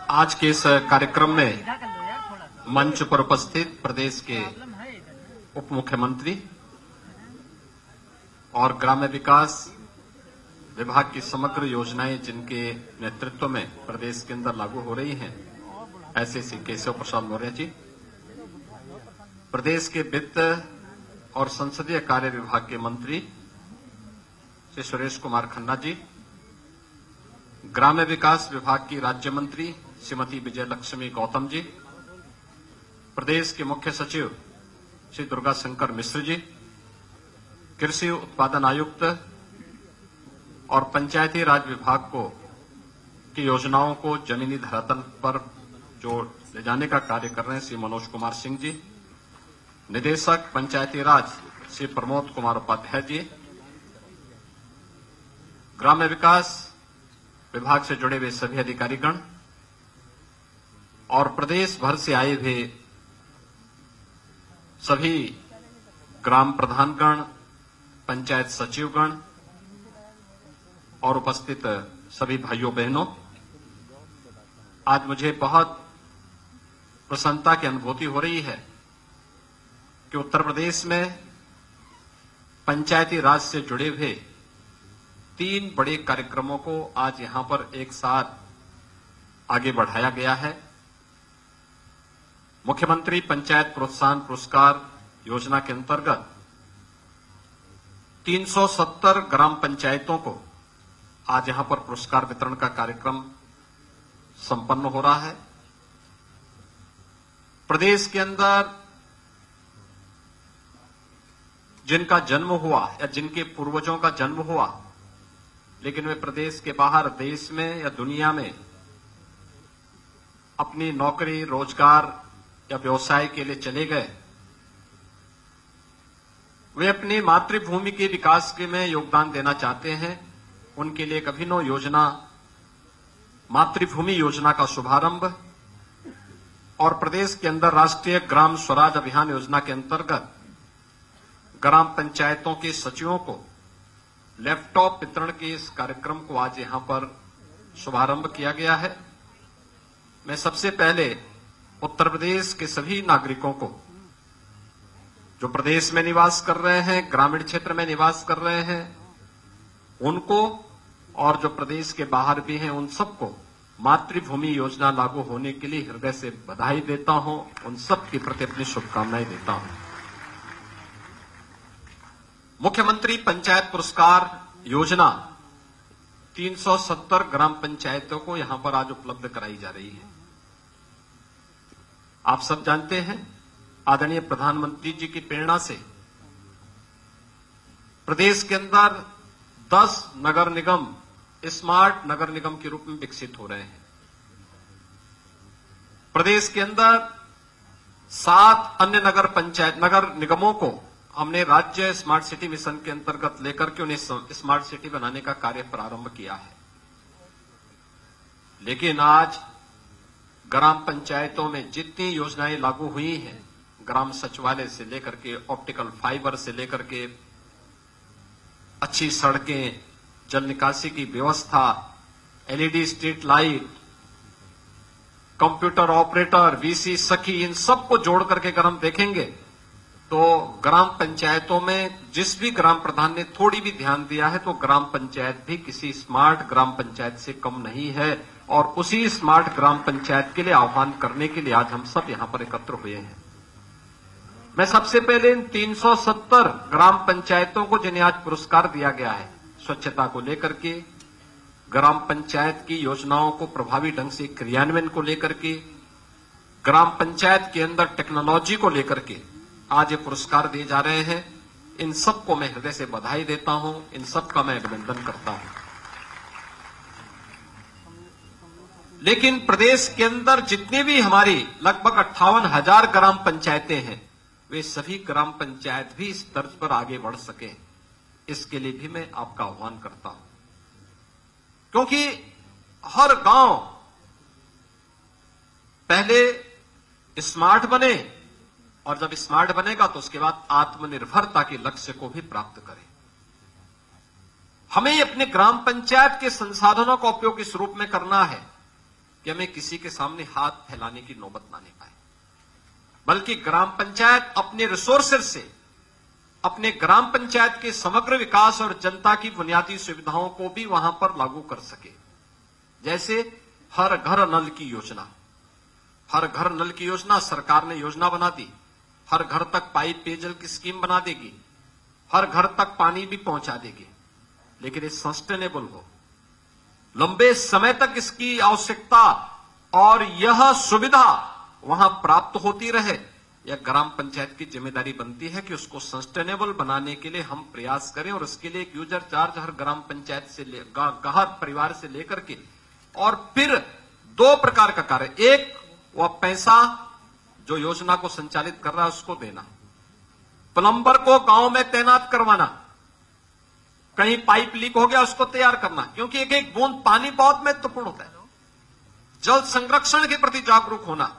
आज के इस कार्यक्रम में मंच पर उपस्थित प्रदेश के उप मुख्यमंत्री और ग्राम्य विकास विभाग की समग्र योजनाएं जिनके नेतृत्व में प्रदेश के अंदर लागू हो रही हैं, ऐसे श्री केशव प्रसाद मौर्य जी, प्रदेश के वित्त और संसदीय कार्य विभाग के मंत्री श्री सुरेश कुमार खन्ना जी, ग्राम्य विकास विभाग की राज्य मंत्री श्रीमती विजय लक्ष्मी गौतम जी, प्रदेश के मुख्य सचिव श्री दुर्गा शंकर मिश्र जी, कृषि उत्पादन आयुक्त और पंचायती राज विभाग की योजनाओं को जमीनी धरातल पर जो ले जाने का कार्य कर रहे हैं श्री मनोज कुमार सिंह जी, निदेशक पंचायती राज श्री प्रमोद कुमार उपाध्याय जी, ग्राम्य विकास विभाग से जुड़े हुए सभी अधिकारीगण और प्रदेश भर से आए हुए सभी ग्राम प्रधानगण, पंचायत सचिवगण और उपस्थित सभी भाइयों बहनों, आज मुझे बहुत प्रसन्नता की अनुभूति हो रही है कि उत्तर प्रदेश में पंचायती राज से जुड़े हुए 3 बड़े कार्यक्रमों को आज यहां पर एक साथ आगे बढ़ाया गया है। मुख्यमंत्री पंचायत प्रोत्साहन पुरस्कार योजना के अंतर्गत 370 ग्राम पंचायतों को आज यहां पर पुरस्कार वितरण का कार्यक्रम संपन्न हो रहा है। प्रदेश के अंदर जिनका जन्म हुआ या जिनके पूर्वजों का जन्म हुआ, लेकिन वे प्रदेश के बाहर देश में या दुनिया में अपनी नौकरी, रोजगार या व्यवसाय के लिए चले गए, वे अपनी मातृभूमि के विकास में योगदान देना चाहते हैं, उनके लिए एक अभिनव योजना मातृभूमि योजना का शुभारंभ और प्रदेश के अंदर राष्ट्रीय ग्राम स्वराज अभियान योजना के अंतर्गत ग्राम पंचायतों के सचिवों को लैपटॉप वितरण के इस कार्यक्रम को आज यहां पर शुभारंभ किया गया है। मैं सबसे पहले उत्तर प्रदेश के सभी नागरिकों को जो प्रदेश में निवास कर रहे हैं, ग्रामीण क्षेत्र में निवास कर रहे हैं, उनको और जो प्रदेश के बाहर भी हैं, उन सबको मातृभूमि योजना लागू होने के लिए हृदय से बधाई देता हूं, उन सब के प्रति अपनी शुभकामनाएं देता हूं। मुख्यमंत्री पंचायत पुरस्कार योजना 370 ग्राम पंचायतों को यहां पर आज उपलब्ध कराई जा रही है। आप सब जानते हैं, आदरणीय प्रधानमंत्री जी की प्रेरणा से प्रदेश के अंदर 10 नगर निगम स्मार्ट नगर निगम के रूप में विकसित हो रहे हैं। प्रदेश के अंदर 7 अन्य नगर निगमों को हमने राज्य स्मार्ट सिटी मिशन के अंतर्गत लेकर के उन्हें स्मार्ट सिटी बनाने का कार्य प्रारंभ किया है। लेकिन आज ग्राम पंचायतों में जितनी योजनाएं लागू हुई हैं, ग्राम सचिवालय से लेकर के ऑप्टिकल फाइबर से लेकर के अच्छी सड़कें, जल निकासी की व्यवस्था, LED street light, computer operator, VC सखी, इन सबको जोड़ करके अगर हम देखेंगे तो ग्राम पंचायतों में जिस भी ग्राम प्रधान ने थोड़ी भी ध्यान दिया है तो ग्राम पंचायत भी किसी स्मार्ट ग्राम पंचायत से कम नहीं है। और उसी स्मार्ट ग्राम पंचायत के लिए आह्वान करने के लिए आज हम सब यहां पर एकत्र हुए हैं। मैं सबसे पहले इन 370 ग्राम पंचायतों को जिन्हें आज पुरस्कार दिया गया है, स्वच्छता को लेकर के, ग्राम पंचायत की योजनाओं को प्रभावी ढंग से क्रियान्वयन को लेकर के, ग्राम पंचायत के अंदर टेक्नोलॉजी को लेकर के आज ये पुरस्कार दिए जा रहे हैं। इन सबको मैं हृदय से बधाई देता हूं, इन सबका मैं अभिनंदन करता हूं। लेकिन प्रदेश के अंदर जितनी भी हमारी लगभग 58,000 ग्राम पंचायतें हैं, वे सभी ग्राम पंचायत भी इस तर्ज पर आगे बढ़ सके, इसके लिए भी मैं आपका आह्वान करता हूं। क्योंकि हर गांव पहले स्मार्ट बने और जब स्मार्ट बनेगा तो उसके बाद आत्मनिर्भरता के लक्ष्य को भी प्राप्त करे। हमें अपने ग्राम पंचायत के संसाधनों का उपयोग इस रूप में करना है कि हमें किसी के सामने हाथ फैलाने की नौबत ना आने पाए, बल्कि ग्राम पंचायत अपने रिसोर्सेज से अपने ग्राम पंचायत के समग्र विकास और जनता की बुनियादी सुविधाओं को भी वहां पर लागू कर सके। जैसे हर घर नल की योजना, हर घर नल की योजना सरकार ने योजना बना दी, हर घर तक पाइप पेयजल की स्कीम बना देगी, हर घर तक पानी भी पहुंचा देगी, लेकिन ये सस्टेनेबल हो, लंबे समय तक इसकी आवश्यकता और यह सुविधा वहां प्राप्त होती रहे, यह ग्राम पंचायत की जिम्मेदारी बनती है कि उसको सस्टेनेबल बनाने के लिए हम प्रयास करें। और उसके लिए एक यूजर चार्ज हर ग्राम पंचायत से हर परिवार से लेकर के, और फिर दो प्रकार का कार्य, एक वह पैसा जो योजना को संचालित कर रहा है उसको देना, प्लम्बर को गांव में तैनात करवाना, कहीं पाइप लीक हो गया उसको तैयार करना, क्योंकि एक एक बूंद पानी बहुत महत्वपूर्ण होता है। जल संरक्षण के प्रति जागरूक होना,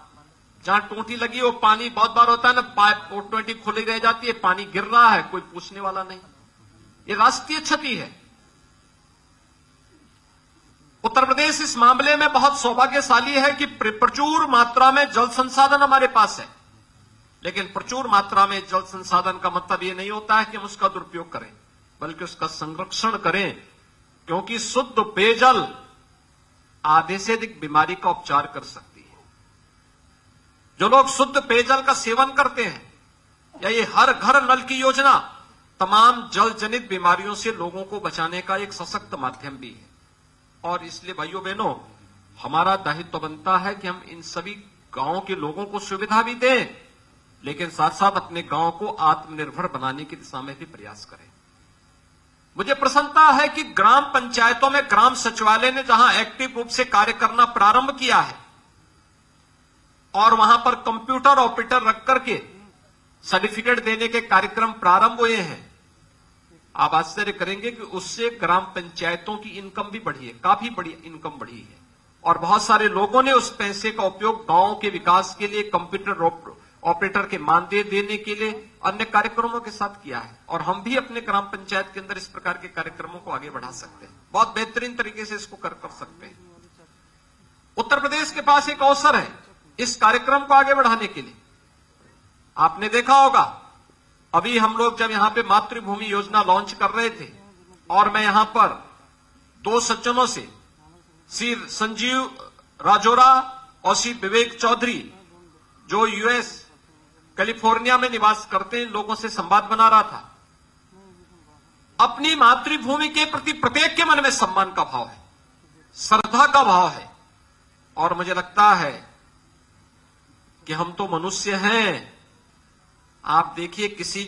जहां टूटी लगी वो पानी बहुत बार होता है ना, पाइप ऑटोमेटिक खुली रह जाती है, पानी गिर रहा है, कोई पूछने वाला नहीं, ये राष्ट्रीय क्षति है। उत्तर प्रदेश इस मामले में बहुत सौभाग्यशाली है कि प्रचुर मात्रा में जल संसाधन हमारे पास है, लेकिन प्रचुर मात्रा में जल संसाधन का मतलब ये नहीं होता है कि हम उसका दुरुपयोग करें, बल्कि उसका संरक्षण करें, क्योंकि शुद्ध पेयजल आधे से अधिक बीमारी का उपचार कर सकती है। जो लोग शुद्ध पेयजल का सेवन करते हैं, या ये हर घर नल की योजना तमाम जल जनित बीमारियों से लोगों को बचाने का एक सशक्त माध्यम भी है। और इसलिए भाइयों बहनों, हमारा दायित्व बनता है कि हम इन सभी गांवों के लोगों को सुविधा भी दें, लेकिन साथ साथ अपने गांव को आत्मनिर्भर बनाने की दिशा में भी प्रयास करें। मुझे प्रसन्नता है कि ग्राम पंचायतों में ग्राम सचिवालय ने जहां एक्टिव रूप से कार्य करना प्रारंभ किया है और वहां पर कंप्यूटर ऑपरेटर रख करके सर्टिफिकेट देने के कार्यक्रम प्रारंभ हुए हैं, आप आश्चर्य करेंगे कि उससे ग्राम पंचायतों की इनकम भी बढ़ी है, काफी बड़ी इनकम बढ़ी है। और बहुत सारे लोगों ने उस पैसे का उपयोग गांव के विकास के लिए, कंप्यूटर ऑपरेटर के मानदेय देने के लिए, अन्य कार्यक्रमों के साथ किया है। और हम भी अपने ग्राम पंचायत के अंदर इस प्रकार के कार्यक्रमों को आगे बढ़ा सकते हैं, बहुत बेहतरीन तरीके से इसको कर सकते हैं। उत्तर प्रदेश के पास एक अवसर है इस कार्यक्रम को आगे बढ़ाने के लिए। आपने देखा होगा, अभी हम लोग जब यहां पे मातृभूमि योजना लॉन्च कर रहे थे, और मैं यहां पर दो सज्जनों से, श्री संजीव राजोरा और श्री विवेक चौधरी, जो यूएस कैलिफोर्निया में निवास करते हैं, लोगों से संवाद बना रहा था। अपनी मातृभूमि के प्रति प्रत्येक के मन में सम्मान का भाव है, श्रद्धा का भाव है, और मुझे लगता है कि हम तो मनुष्य हैं। आप देखिए, किसी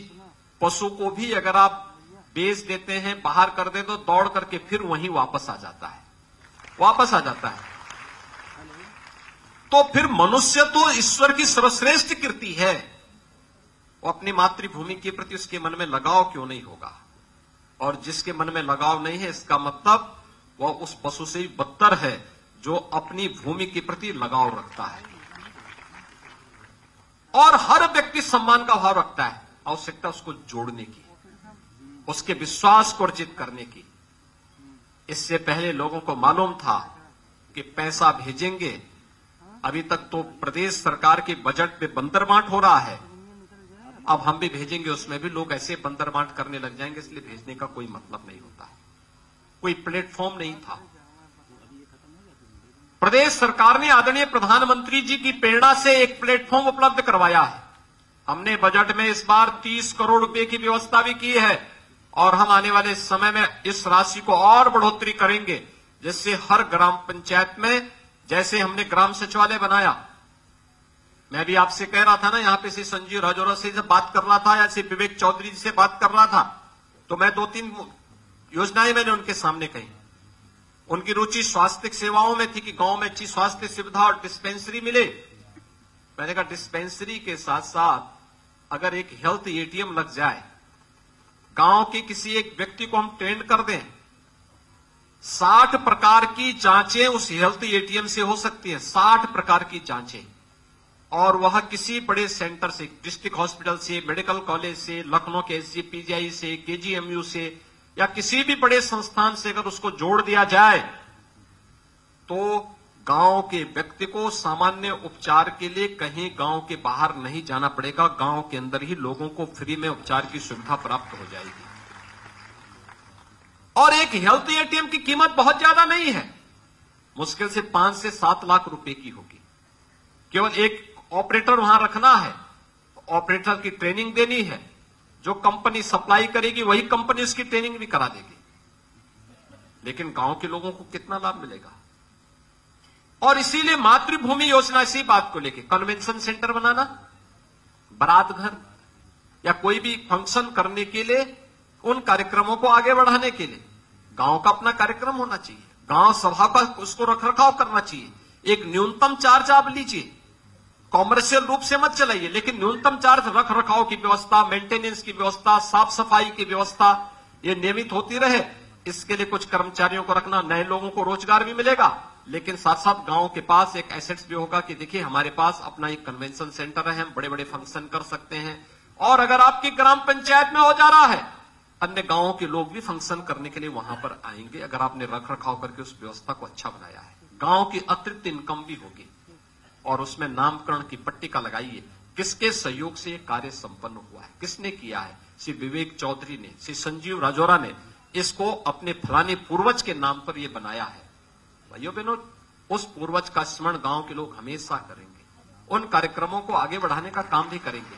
पशु को भी अगर आप बेच देते हैं, बाहर कर दे, तो दौड़ करके फिर वहीं वापस आ जाता है, वापस आ जाता है। तो फिर मनुष्य तो ईश्वर की सर्वश्रेष्ठ कृति है, वो अपनी मातृभूमि के प्रति उसके मन में लगाव क्यों नहीं होगा? और जिसके मन में लगाव नहीं है, इसका मतलब वह उस पशु से भी बदतर है जो अपनी भूमि के प्रति लगाव रखता है। और हर व्यक्ति सम्मान का भाव रखता है, आवश्यकता उसको जोड़ने की, उसके विश्वास को अर्जित करने की। इससे पहले लोगों को मालूम था कि पैसा भेजेंगे, अभी तक तो प्रदेश सरकार के बजट में बंदरबांट हो रहा है, अब हम भी भेजेंगे, उसमें भी लोग ऐसे बंदरबांट करने लग जाएंगे, इसलिए भेजने का कोई मतलब नहीं होता है, कोई प्लेटफॉर्म नहीं था। प्रदेश सरकार ने आदरणीय प्रधानमंत्री जी की प्रेरणा से एक प्लेटफॉर्म उपलब्ध करवाया है। हमने बजट में इस बार 30 करोड़ रुपए की व्यवस्था भी की है, और हम आने वाले समय में इस राशि को और बढ़ोतरी करेंगे, जिससे हर ग्राम पंचायत में, जैसे हमने ग्राम सचिवालय बनाया, मैं भी आपसे कह रहा था ना, यहां पे से संजीव राजौरा से जब बात कर रहा था, या से विवेक चौधरी जी से बात कर रहा था, तो मैं 2-3 योजनाएं मैंने उनके सामने कही। उनकी रुचि स्वास्थ्य सेवाओं में थी कि गांव में अच्छी स्वास्थ्य सुविधा और डिस्पेंसरी मिले। मैंने कहा, डिस्पेंसरी के साथ साथ अगर एक हेल्थ एटीएम लग जाए, गांव के किसी एक व्यक्ति को हम ट्रेंड कर दें, 60 प्रकार की जांचें उस हेल्थ एटीएम से हो सकती है, 60 प्रकार की जांचें, और वह किसी बड़े सेंटर से, डिस्ट्रिक्ट हॉस्पिटल से, मेडिकल कॉलेज से, लखनऊ के एसजीपीजीआई से, केजीएमयू से, या किसी भी बड़े संस्थान से अगर उसको जोड़ दिया जाए, तो गांव के व्यक्ति को सामान्य उपचार के लिए कहीं गांव के बाहर नहीं जाना पड़ेगा। गांव के अंदर ही लोगों को फ्री में उपचार की सुविधा प्राप्त हो जाएगी। और एक हेल्थ एटीएम की कीमत बहुत ज्यादा नहीं है, मुश्किल से 5 से 7 लाख रुपए की होगी। केवल एक ऑपरेटर वहां रखना है, ऑपरेटर की ट्रेनिंग देनी है, जो कंपनी सप्लाई करेगी वही कंपनी उसकी ट्रेनिंग भी करा देगी। लेकिन गांव के लोगों को कितना लाभ मिलेगा? और इसीलिए मातृभूमि योजना इसी बात को लेके कन्वेंशन सेंटर बनाना, बारात घर या कोई भी फंक्शन करने के लिए, उन कार्यक्रमों को आगे बढ़ाने के लिए गांव का अपना कार्यक्रम होना चाहिए। गांव सभा का उसको रखरखाव करना चाहिए। एक न्यूनतम चार्ज आप लीजिए, कॉमर्शियल रूप से मत चलाइए, लेकिन न्यूनतम चार्ज रख रखाव की व्यवस्था, मेंटेनेंस की व्यवस्था, साफ सफाई की व्यवस्था ये नियमित होती रहे। इसके लिए कुछ कर्मचारियों को रखना, नए लोगों को रोजगार भी मिलेगा, लेकिन साथ साथ गांव के पास एक एसेट्स भी होगा कि देखिए हमारे पास अपना एक कन्वेंशन सेंटर है, हम बड़े बड़े फंक्शन कर सकते हैं। और अगर आपकी ग्राम पंचायत में हो जा रहा है, अन्य गांवों के लोग भी फंक्शन करने के लिए वहां पर आएंगे, अगर आपने रख रखाव करके उस व्यवस्था को अच्छा बनाया है। गांव की अतिरिक्त इनकम भी होगी। और उसमें नामकरण की पट्टिका लगाइए, किसके सहयोग से ये कार्य संपन्न हुआ है, किसने किया है। श्री विवेक चौधरी ने, श्री संजीव राजौरा ने इसको अपने फलाने पूर्वज के नाम पर ये बनाया है। भाइयों बहनों, उस पूर्वज का स्मरण गांव के लोग हमेशा करेंगे, उन कार्यक्रमों को आगे बढ़ाने का काम भी करेंगे।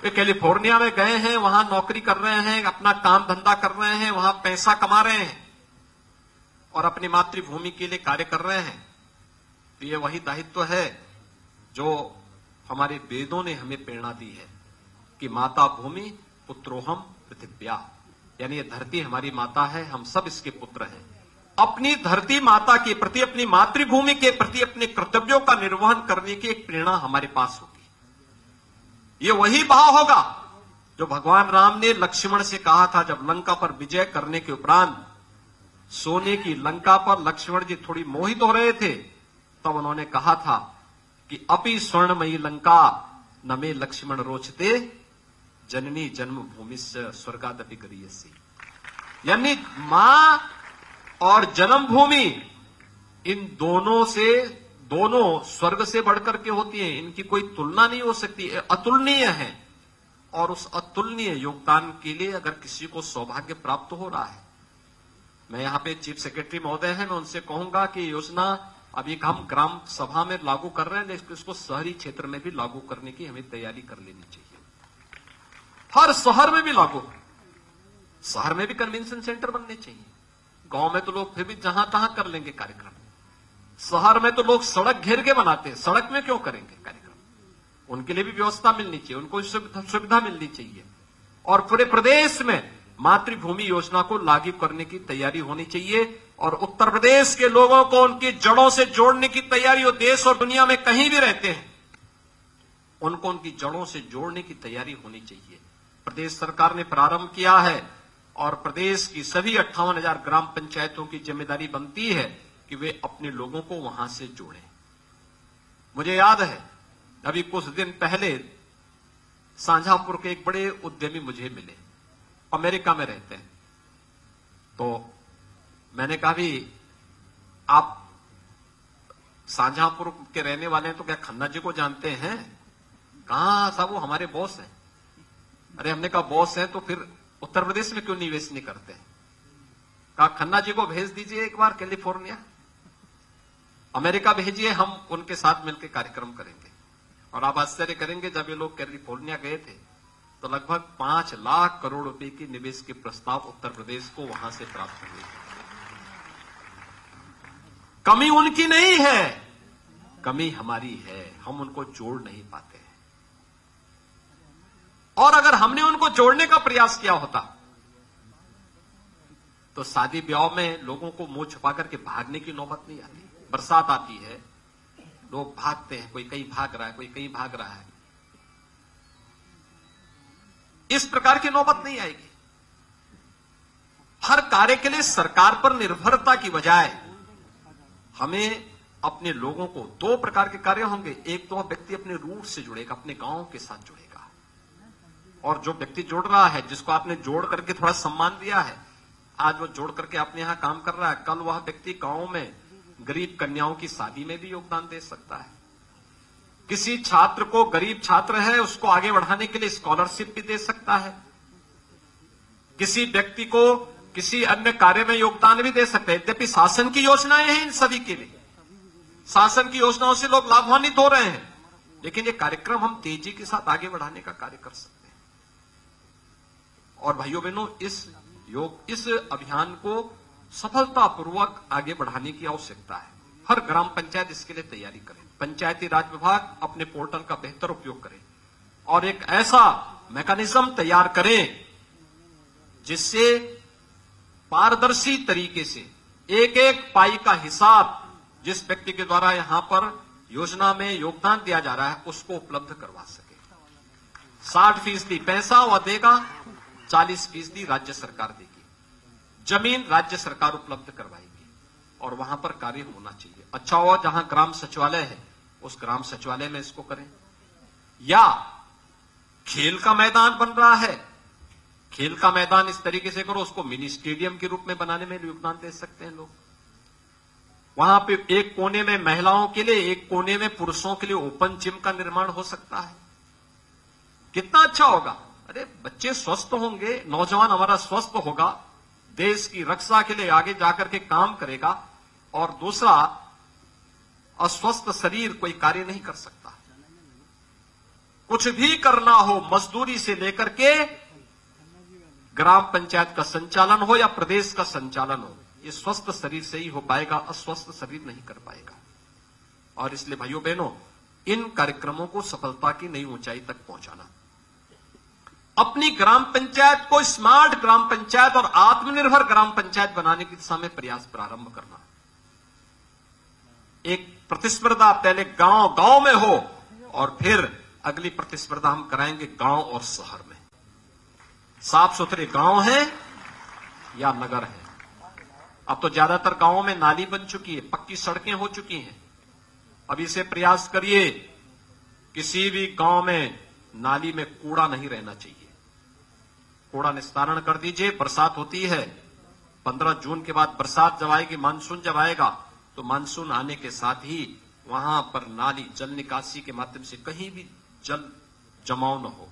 वे कैलिफोर्निया में गए हैं, वहां नौकरी कर रहे हैं, अपना काम धंधा कर रहे हैं, वहां पैसा कमा रहे हैं और अपनी मातृभूमि के लिए कार्य कर रहे हैं। तो ये वही दायित्व है जो हमारे वेदों ने हमें प्रेरणा दी है कि माता भूमि पुत्रोहम पृथिव्या, यानी ये धरती हमारी माता है, हम सब इसके पुत्र हैं। अपनी धरती माता के प्रति, अपनी मातृभूमि के प्रति अपने कर्तव्यों का निर्वहन करने की एक प्रेरणा हमारे पास होगी। ये वही भाव होगा जो भगवान राम ने लक्ष्मण से कहा था जब लंका पर विजय करने के उपरांत सोने की लंका पर लक्ष्मण जी थोड़ी मोहित हो रहे थे, तब उन्होंने कहा था कि अपि स्वर्णमयी लंका न मे लक्ष्मण रोचते जननी जन्मभूमिस्य स्वर्गादपि गरीयसी। यानी मां और जन्मभूमि, इन दोनों से, दोनों स्वर्ग से बढ़कर के होती हैं, इनकी कोई तुलना नहीं हो सकती, अतुलनीय है। और उस अतुलनीय योगदान के लिए अगर किसी को सौभाग्य प्राप्त हो रहा है, मैं यहां पे चीफ सेक्रेटरी महोदय हैं, मैं उनसे कहूंगा कि योजना अभी हम ग्राम सभा में लागू कर रहे हैं, लेकिन इसको शहरी क्षेत्र में भी लागू करने की हमें तैयारी कर लेनी चाहिए। हर शहर में भी लागू, शहर में भी कन्वेंशन सेंटर बनने चाहिए। गांव में तो लोग फिर भी जहां तहां कर लेंगे कार्यक्रम, शहर में तो लोग सड़क घेर के बनाते हैं, सड़क में क्यों करेंगे कार्यक्रम? उनके लिए भी व्यवस्था मिलनी चाहिए, उनको सुविधा मिलनी चाहिए। और पूरे प्रदेश में मातृभूमि योजना को लागू करने की तैयारी होनी चाहिए और उत्तर प्रदेश के लोगों को उनकी जड़ों से जोड़ने की तैयारी हो। देश और दुनिया में कहीं भी रहते हैं, उनको उनकी जड़ों से जोड़ने की तैयारी होनी चाहिए। प्रदेश सरकार ने प्रारंभ किया है और प्रदेश की सभी 58,000 ग्राम पंचायतों की जिम्मेदारी बनती है कि वे अपने लोगों को वहां से जोड़ें। मुझे याद है अभी कुछ दिन पहले शाहजहांपुर के एक बड़े उद्यमी मुझे मिले, अमेरिका में रहते हैं। तो मैंने कहा भी आप शाहजहांपुर के रहने वाले हैं तो क्या खन्ना जी को जानते हैं? कहां साहब, वो हमारे बॉस हैं। अरे हमने कहा बॉस हैं तो फिर उत्तर प्रदेश में क्यों निवेश नहीं करते? कहा खन्ना जी को भेज दीजिए एक बार कैलिफोर्निया, अमेरिका भेजिए, हम उनके साथ मिलकर कार्यक्रम करेंगे। और आप आश्चर्य करेंगे, जब ये लोग कैलिफोर्निया गए थे तो लगभग 5 लाख करोड़ रुपए की निवेश के प्रस्ताव उत्तर प्रदेश को वहां से प्राप्त हुए। कमी उनकी नहीं है, कमी हमारी है, हम उनको जोड़ नहीं पाते हैं। और अगर हमने उनको जोड़ने का प्रयास किया होता तो शादी ब्याह में लोगों को मुंह छुपा करके भागने की नौबत नहीं आती। बरसात आती है, लोग भागते हैं, कोई कहीं भाग रहा है, कोई कहीं भाग रहा है। इस प्रकार की नौबत नहीं आएगी। हर कार्य के लिए सरकार पर निर्भरता की बजाय हमें अपने लोगों को, 2 प्रकार के कार्य होंगे। एक तो व्यक्ति अपने रूट से जुड़ेगा, अपने गांव के साथ जुड़ेगा, और जो व्यक्ति जुड़ रहा है, जिसको आपने जोड़ करके थोड़ा सम्मान दिया है, आज वो जोड़ करके अपने यहां काम कर रहा है, कल वह व्यक्ति गांव में गरीब कन्याओं की शादी में भी योगदान दे सकता है। किसी छात्र को, गरीब छात्र है, उसको आगे बढ़ाने के लिए स्कॉलरशिप भी दे सकता है। किसी व्यक्ति को किसी अन्य कार्य में योगदान भी दे सकते हैं। यद्यपि शासन की योजनाएं हैं इन सभी के लिए, शासन की योजनाओं से लोग लाभान्वित हो रहे हैं, लेकिन ये कार्यक्रम हम तेजी के साथ आगे बढ़ाने का कार्य कर सकते हैं। और भाइयों बहनों, इस अभियान को सफलतापूर्वक आगे बढ़ाने की आवश्यकता है। हर ग्राम पंचायत इसके लिए तैयारी करे, पंचायती राज विभाग अपने पोर्टल का बेहतर उपयोग करे और एक ऐसा मैकेनिज्म तैयार करें जिससे पारदर्शी तरीके से एक एक पाई का हिसाब जिस व्यक्ति के द्वारा यहां पर योजना में योगदान दिया जा रहा है उसको उपलब्ध करवा सके। 60% पैसा वह देगा, 40% राज्य सरकार देगी। जमीन राज्य सरकार उपलब्ध करवाएगी और वहां पर कार्य होना चाहिए। अच्छा हुआ जहां ग्राम सचिवालय है उस ग्राम सचिवालय में इसको करें, या खेल का मैदान बन रहा है, खेल का मैदान इस तरीके से करो, उसको मिनी स्टेडियम के रूप में बनाने में योगदान दे सकते हैं लोग। वहां पे एक कोने में महिलाओं के लिए, एक कोने में पुरुषों के लिए ओपन जिम का निर्माण हो सकता है। कितना अच्छा होगा। अरे बच्चे स्वस्थ होंगे, नौजवान हमारा स्वस्थ होगा, देश की रक्षा के लिए आगे जाकर के काम करेगा, और दूसरा अस्वस्थ शरीर कोई कार्य नहीं कर सकता। कुछ भी करना हो, मजदूरी से लेकर के ग्राम पंचायत का संचालन हो या प्रदेश का संचालन हो, ये स्वस्थ शरीर से ही हो पाएगा, अस्वस्थ शरीर नहीं कर पाएगा। और इसलिए भाइयों बहनों, इन कार्यक्रमों को सफलता की नई ऊंचाई तक पहुंचाना, अपनी ग्राम पंचायत को स्मार्ट ग्राम पंचायत और आत्मनिर्भर ग्राम पंचायत बनाने की दिशा में प्रयास प्रारंभ करना। एक प्रतिस्पर्धा पहले गांव गांव में हो और फिर अगली प्रतिस्पर्धा हम कराएंगे गांव और शहर में। साफ सुथरे गांव हैं या नगर है। अब तो ज्यादातर गांवों में नाली बन चुकी है, पक्की सड़कें हो चुकी हैं। अब इसे प्रयास करिए, किसी भी गांव में नाली में कूड़ा नहीं रहना चाहिए। कूड़ा निस्तारण कर दीजिए। बरसात होती है, 15 जून के बाद बरसात जब आएगी, मानसून जब आएगा, तो मानसून आने के साथ ही वहां पर नाली जल निकासी के माध्यम से कहीं भी जल जमाव न हो,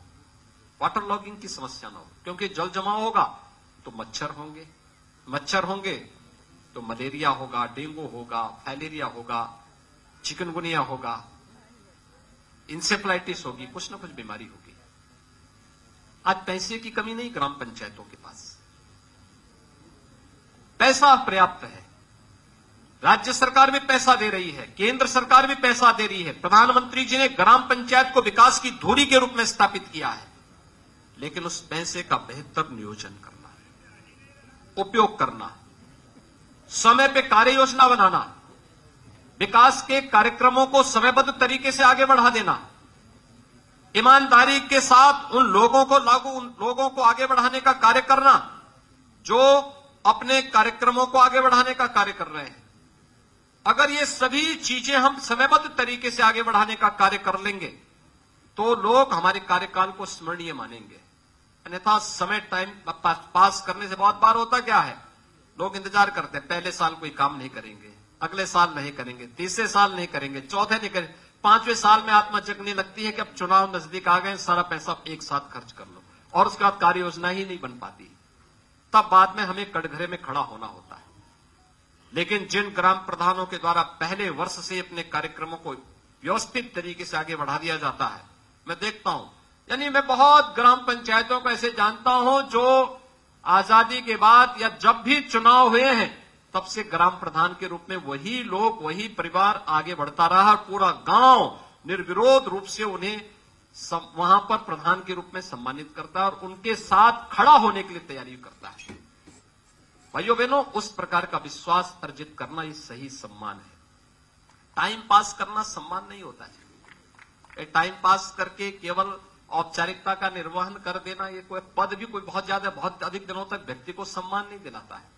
वाटर लॉगिंग की समस्या न हो। क्योंकि जल जमाव होगा तो मच्छर होंगे, मच्छर होंगे तो मलेरिया होगा, डेंगू होगा, फाइलेरिया होगा, चिकनगुनिया होगा, इंसेफ्लाइटिस होगी, कुछ न कुछ बीमारी होगी। आज पैसे की कमी नहीं ग्राम पंचायतों के पास, पैसा पर्याप्त है। राज्य सरकार भी पैसा दे रही है, केंद्र सरकार भी पैसा दे रही है। प्रधानमंत्री जी ने ग्राम पंचायत को विकास की धुरी के रूप में स्थापित किया है, लेकिन उस पैसे का बेहतर नियोजन करना, उपयोग करना, समय पे कार्य योजना बनाना, विकास के कार्यक्रमों को समयबद्ध तरीके से आगे बढ़ा देना, ईमानदारी के साथ उन लोगों को आगे बढ़ाने का कार्य करना जो अपने कार्यक्रमों को आगे बढ़ाने का कार्य कर रहे हैं। अगर ये सभी चीजें हम समयबद्ध तरीके से आगे बढ़ाने का कार्य कर लेंगे तो लोग हमारे कार्यकाल को स्मरणीय मानेंगे। अन्यथा समय टाइम पास करने से बहुत बार होता क्या है, लोग इंतजार करते हैं, पहले साल कोई काम नहीं करेंगे, अगले साल नहीं करेंगे, तीसरे साल नहीं करेंगे, चौथे नहीं करेंगे, 5वें साल में आत्मा जगने लगती है कि अब चुनाव नजदीक आ गए, सारा पैसा एक साथ खर्च कर लो, और उसके बाद कार्य योजना ही नहीं बन पाती। तब बाद में हमें कटघरे में खड़ा होना होता है। लेकिन जिन ग्राम प्रधानों के द्वारा पहले वर्ष से अपने कार्यक्रमों को व्यवस्थित तरीके से आगे बढ़ा दिया जाता है, मैं देखता हूं, यानी मैं बहुत ग्राम पंचायतों को ऐसे जानता हूं जो आजादी के बाद या जब भी चुनाव हुए हैं तब से ग्राम प्रधान के रूप में वही लोग, वही परिवार आगे बढ़ता रहा। पूरा गांव निर्विरोध रूप से उन्हें वहां पर प्रधान के रूप में सम्मानित करता है और उनके साथ खड़ा होने के लिए तैयारी करता है। भाइयों बहनों, उस प्रकार का विश्वास अर्जित करना ही सही सम्मान है। टाइम पास करना सम्मान नहीं होता है। टाइम पास करके केवल औपचारिकता का निर्वहन कर देना, ये कोई पद भी कोई बहुत अधिक दिनों तक व्यक्ति को सम्मान नहीं दिलाता है।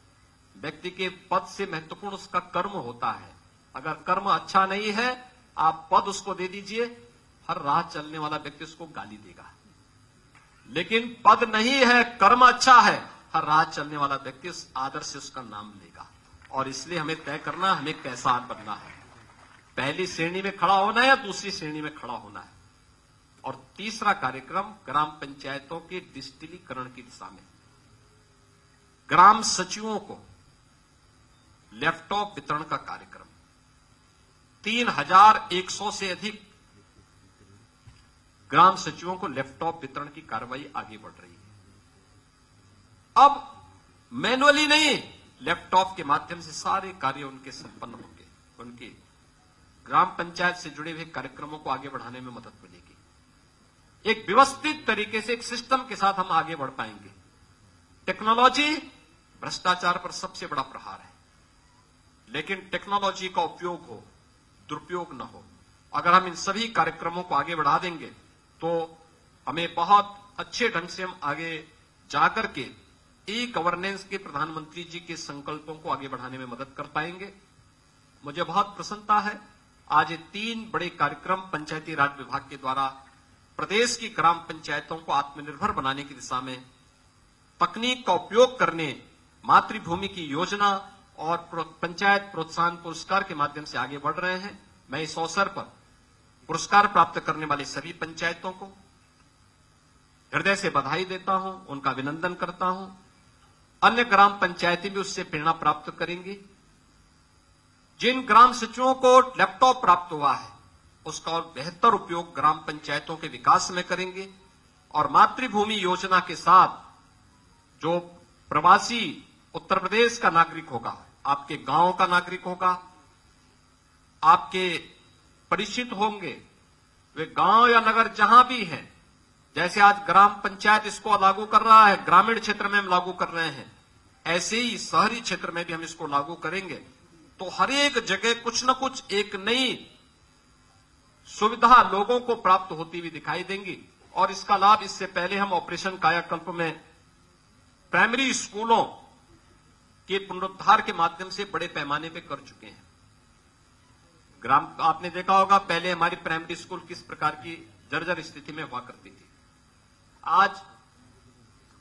व्यक्ति के पद से महत्वपूर्ण उसका कर्म होता है। अगर कर्म अच्छा नहीं है, आप पद उसको दे दीजिए, हर राह चलने वाला व्यक्ति उसको गाली देगा। लेकिन पद नहीं है, कर्म अच्छा है, हर राह चलने वाला व्यक्ति उस आदर से उसका नाम लेगा। और इसलिए हमें तय करना हमें कैसा बनना है, पहली श्रेणी में खड़ा होना है या दूसरी श्रेणी में खड़ा होना है। और तीसरा कार्यक्रम ग्राम पंचायतों के डिजिटलीकरण की दिशा में ग्राम सचिवों को लैपटॉप वितरण का कार्यक्रम। 3100 से अधिक ग्राम सचिवों को लैपटॉप वितरण की कार्रवाई आगे बढ़ रही है। अब मैनुअली नहीं, लैपटॉप के माध्यम से सारे कार्य उनके संपन्न होंगे, उनके ग्राम पंचायत से जुड़े हुए कार्यक्रमों को आगे बढ़ाने में मदद मिलेगी। एक व्यवस्थित तरीके से एक सिस्टम के साथ हम आगे बढ़ पाएंगे। टेक्नोलॉजी भ्रष्टाचार पर सबसे बड़ा प्रहार है, लेकिन टेक्नोलॉजी का उपयोग हो, दुरुपयोग न हो। अगर हम इन सभी कार्यक्रमों को आगे बढ़ा देंगे तो हमें बहुत अच्छे ढंग से हम आगे जाकर के ई गवर्नेंस के प्रधानमंत्री जी के संकल्पों को आगे बढ़ाने में मदद कर पाएंगे। मुझे बहुत प्रसन्नता है, आज ये 3 बड़े कार्यक्रम पंचायती राज विभाग के द्वारा प्रदेश की ग्राम पंचायतों को आत्मनिर्भर बनाने की दिशा में तकनीक का उपयोग करने, मातृभूमि की योजना और पंचायत प्रोत्साहन पुरस्कार के माध्यम से आगे बढ़ रहे हैं। मैं इस अवसर पर पुरस्कार प्राप्त करने वाली सभी पंचायतों को हृदय से बधाई देता हूं, उनका अभिनंदन करता हूं। अन्य ग्राम पंचायतें भी उससे प्रेरणा प्राप्त करेंगी। जिन ग्राम सचिवों को लैपटॉप प्राप्त हुआ है उसका और बेहतर उपयोग ग्राम पंचायतों के विकास में करेंगे और मातृभूमि योजना के साथ जो प्रवासी उत्तर प्रदेश का नागरिक होगा, आपके गांव का नागरिक होगा, आपके परिचित होंगे, वे गांव या नगर जहां भी हैं, जैसे आज ग्राम पंचायत इसको लागू कर रहा है, ग्रामीण क्षेत्र में हम लागू कर रहे हैं, ऐसे ही शहरी क्षेत्र में भी हम इसको लागू करेंगे तो हर एक जगह कुछ न कुछ एक नई सुविधा लोगों को प्राप्त होती हुई दिखाई देंगी। और इसका लाभ इससे पहले हम ऑपरेशन कायाकल्प में प्राइमरी स्कूलों के पुनरुद्धार के माध्यम से बड़े पैमाने पे कर चुके हैं। आपने देखा होगा पहले हमारी प्राइमरी स्कूल किस प्रकार की जर्जर स्थिति में हुआ करती थी। आज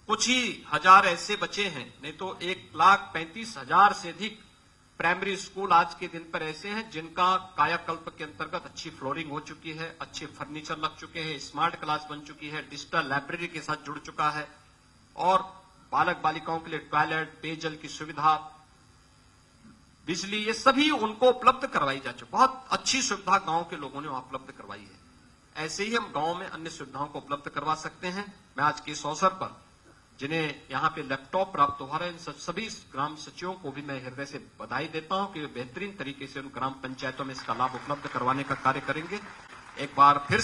कुछ ही हजार ऐसे बचे हैं, नहीं तो 1,35,000 से अधिक प्राइमरी स्कूल आज के दिन पर ऐसे हैं जिनका कायाकल्प के अंतर्गत अच्छी फ्लोरिंग हो चुकी है, अच्छे फर्नीचर लग चुके हैं, स्मार्ट क्लास बन चुकी है, डिजिटल लाइब्रेरी के साथ जुड़ चुका है और बालक बालिकाओं के लिए टॉयलेट, पेयजल की सुविधा, बिजली, ये सभी उनको उपलब्ध करवाई जा चुकी। बहुत अच्छी सुविधा गांव के लोगों ने वहां उपलब्ध करवाई है। ऐसे ही हम गांव में अन्य सुविधाओं को उपलब्ध करवा सकते हैं। मैं आज के इस अवसर पर जिन्हें यहां पे लैपटॉप प्राप्त हुआ है, इन सभी ग्राम सचिवों को भी मैं हृदय से बधाई देता हूं कि वे बेहतरीन तरीके से उन ग्राम पंचायतों में इसका लाभ उपलब्ध करवाने का कार्य करेंगे। एक बार फिर